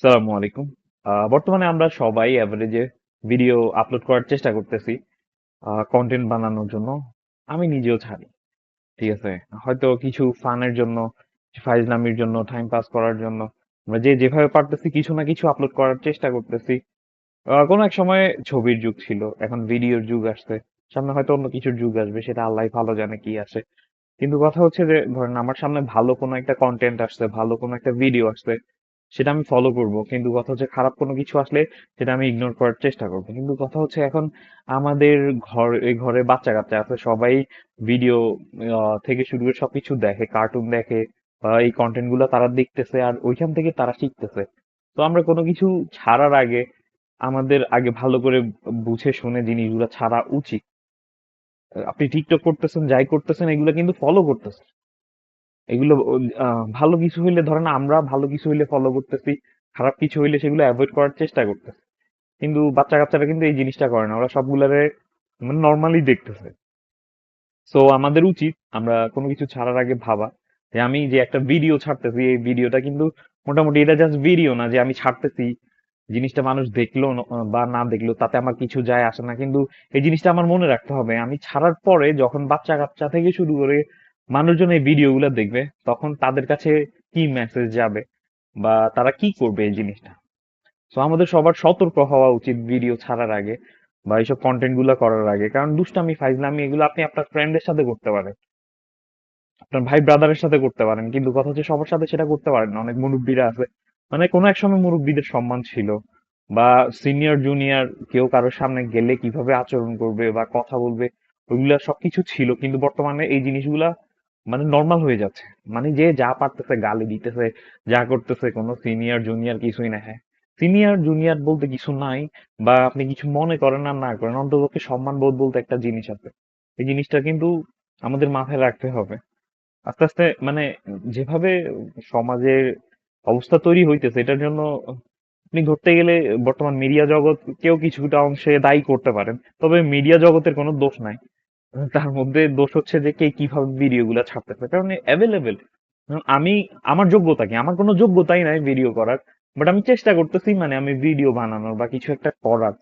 আসসালামু আলাইকুম। বর্তমানে আমরা সবাই এভারেজে ভিডিও আপলোড করার চেষ্টা করতেছি কন্টেন্ট বানানোর জন্য। আমি নিজেও ছাড়ি। ঠিক আছে? হয়তো কিছু ফানের জন্য, ফাইজলামির জন্য, টাইম পাস করার জন্য আমরা যে যেভাবে পারতেছি কিছু না কিছু আপলোড করার চেষ্টা করতেছি। কোনো এক সময় ছবির যুগ ছিল, এখন ভিডিওর যুগ আসছে। সামনে হয়তো অন্য কিছুর যুগ আসবে, সেটা আল্লাহই ভালো জানে কি আসে। কিন্তু কথা হচ্ছে যে ধরেন আমার সামনে ভালো কোনো একটা কন্টেন্ট আসছে, ভালো কোনো একটা ভিডিও আসছে, সেটা আমি ফলো করব। কিন্তু কথা হচ্ছে খারাপ কোনো কিছু আসলে সেটা আমি ইগনোর করার চেষ্টা করব। কিন্তু কথা হচ্ছে এখন আমাদের এই ঘরে বাচ্চা কাচ্চা আছে, সবাই ভিডিও থেকে শুরু করে সবকিছু দেখে, কার্টুন দেখে, বা এই কন্টেন্ট গুলো তারা দেখতেছে আর ওইখান থেকে তারা শিখতেছে। তো আমরা কোনো কিছু ছাড়ার আগে আমাদের আগে ভালো করে বুঝে শুনে জিনিসগুলো ছাড়া উচিত। আপনি টিকটক করতেছেন, যাই করতেছেন, এগুলো কিন্তু ফলো করতেছেন। এগুলো ভালো কিছু হইলে ধরেন আমরা ভালো কিছু হইলে ফলো করতেছি, খারাপ কিছু হইলে সেগুলো অ্যাভয়েড করার চেষ্টা করতেছি। কিন্তু বাচ্চা কাচ্চারা কিন্তু এই জিনিসটা করে না, ওরা সবগুলারে মানে নর্মালি দেখতেছে। সো আমাদের উচিত আমরা কোনো কিছু ছাড়ার আগে ভাবা যে আমি যে একটা ভিডিও ছাড়তেছি, এই ভিডিওটা কিন্তু মোটামুটি এটা জাস্ট ভিডিও না যে আমি ছাড়তেছি, জিনিসটা মানুষ দেখলো বা না দেখলো তাতে আমার কিছু যায় আসে না। কিন্তু এই জিনিসটা আমার মনে রাখতে হবে, আমি ছাড়ার পরে যখন বাচ্চা কাচ্চা থেকে শুরু করে মানুষজন এই ভিডিওগুলো দেখবে, তখন তাদের কাছে কি মেসেজ যাবে বা তারা কি করবে এই জিনিসটা। তো আমাদের সবার সতর্ক হওয়া উচিত ভিডিও ছাড়ার আগে বা এইসব কন্টেন্ট গুলা করার আগে। কারণ দুষ্টামি ফাইজলামি এগুলো আপনি আপনার ফ্রেন্ডের সাথে করতে পারেন, আপনার ভাই ব্রাদারের সাথে করতে পারেন, কিন্তু কথা হচ্ছে সবার সাথে সেটা করতে পারেন না। অনেক মুরব্বীরা আছে, মানে কোনো এক সময় মুরব্বীদের সম্মান ছিল, বা সিনিয়র জুনিয়র কেউ কারোর সামনে গেলে কিভাবে আচরণ করবে বা কথা বলবে, ওইগুলা সবকিছু ছিল। কিন্তু বর্তমানে এই জিনিসগুলা মানে নর্মাল হয়ে যাচ্ছে। মানে যে যা পারতেছে গালি দিতেছে, যা করতেছে, কোনো সিনিয়র জুনিয়র কিছুই না। হ্যাঁ, সিনিয়র জুনিয়র বলতে কিছু নাই, বা আপনি কিছু মনে করেন আর না করেন, অন্ততপক্ষে সম্মান বোধ বলতে একটা জিনিস আছে। এই জিনিসটা কিন্তু আমাদের মাথায় রাখতে হবে। আস্তে আস্তে মানে যেভাবে সমাজের অবস্থা তৈরি হইতেছে, এটার জন্য আপনি ধরতে গেলে বর্তমান মিডিয়া জগৎ কেউ কিছুটা অংশে দায়ী করতে পারেন, তবে মিডিয়া জগতের কোনো দোষ নাই। তার মধ্যে দোষ হচ্ছে যে কে কিভাবে ভিডিও গুলা ছাড়তেছে, কারণ অ্যাভেলেবেল। আমি, আমার যোগ্যতা কি? আমার কোনো যোগ্যতাই নাই ভিডিও করার, বাট আমি চেষ্টা করতেছি, মানে আমি ভিডিও বানানোর বা কিছু একটা করার।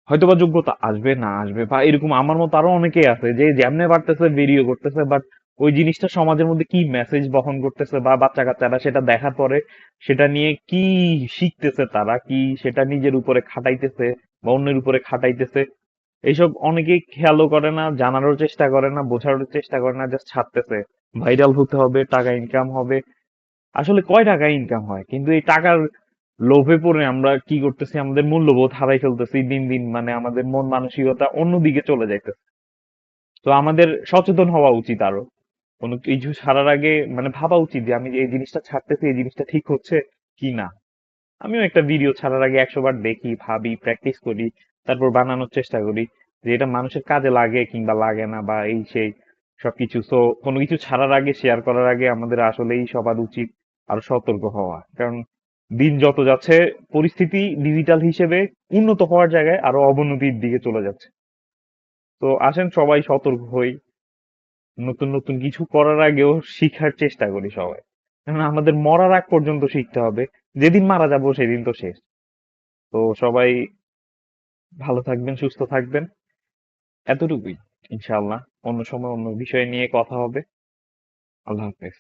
হয়তোবা যোগ্যতা আসবে না আসবে, বা এরকম আমার মতো আরো অনেকেই আছে যে যেমনে পারতেছে ভিডিও করতেছে, বাট ওই জিনিসটা সমাজের মধ্যে কি মেসেজ বহন করতেছে বা বাচ্চা কাচ্চারা সেটা দেখার পরে সেটা নিয়ে কি শিখতেছে, তারা কি সেটা নিজের উপরে খাটাইতেছে বা অন্যের উপরে খাটাইতেছে, এইসব অনেকেই খেয়ালও করে না, জানারও চেষ্টা করে না, বোঝারও চেষ্টা করে না, জাস্ট ছাড়তেছে। ভাইরাল হতে হবে, টাকা ইনকাম হবে। আসলে কয় টাকা ইনকাম হয়, কিন্তু এই টাকার লোভে পড়ে আমরা কি করতেছি, আমাদের মূল্যবোধ হারাই ফেলতেছি দিন দিন। মানে আমাদের মন মানসিকতা অন্যদিকে চলে যাইতেছে। তো আমাদের সচেতন হওয়া উচিত আরো। কোনো কিছু ছাড়ার আগে মানে ভাবা উচিত যে আমি যে এই জিনিসটা ছাড়তেছি, এই জিনিসটা ঠিক হচ্ছে কি না। আমিও একটা ভিডিও ছাড়ার আগে 100 বার দেখি, ভাবি, প্র্যাকটিস করি, তারপর বানানোর চেষ্টা করি যে এটা মানুষের কাজে লাগে কিংবা লাগে না, বা এই সেই সবকিছু। তো কোনো কিছু ছাড়ার আগে, শেয়ার করার আগে আমাদের আসলেই সবার উচিত আরো সতর্ক হওয়া। কারণ দিন যত যাচ্ছে পরিস্থিতি ডিজিটাল হিসেবে উন্নত হওয়ার জায়গায় আরো অবনতির দিকে চলে যাচ্ছে। তো আসেন সবাই সতর্ক হই, নতুন নতুন কিছু করার আগেও শিখার চেষ্টা করি সবাই। কারণ আমাদের মরার আগ পর্যন্ত শিখতে হবে, যেদিন মারা যাবো সেদিন তো শেষ। তো সবাই ভালো থাকবেন, সুস্থ থাকবেন, এতটুকুই। ইনশাআল্লাহ অন্য সময় অন্য বিষয় নিয়ে কথা হবে। আল্লাহ হাফেজ।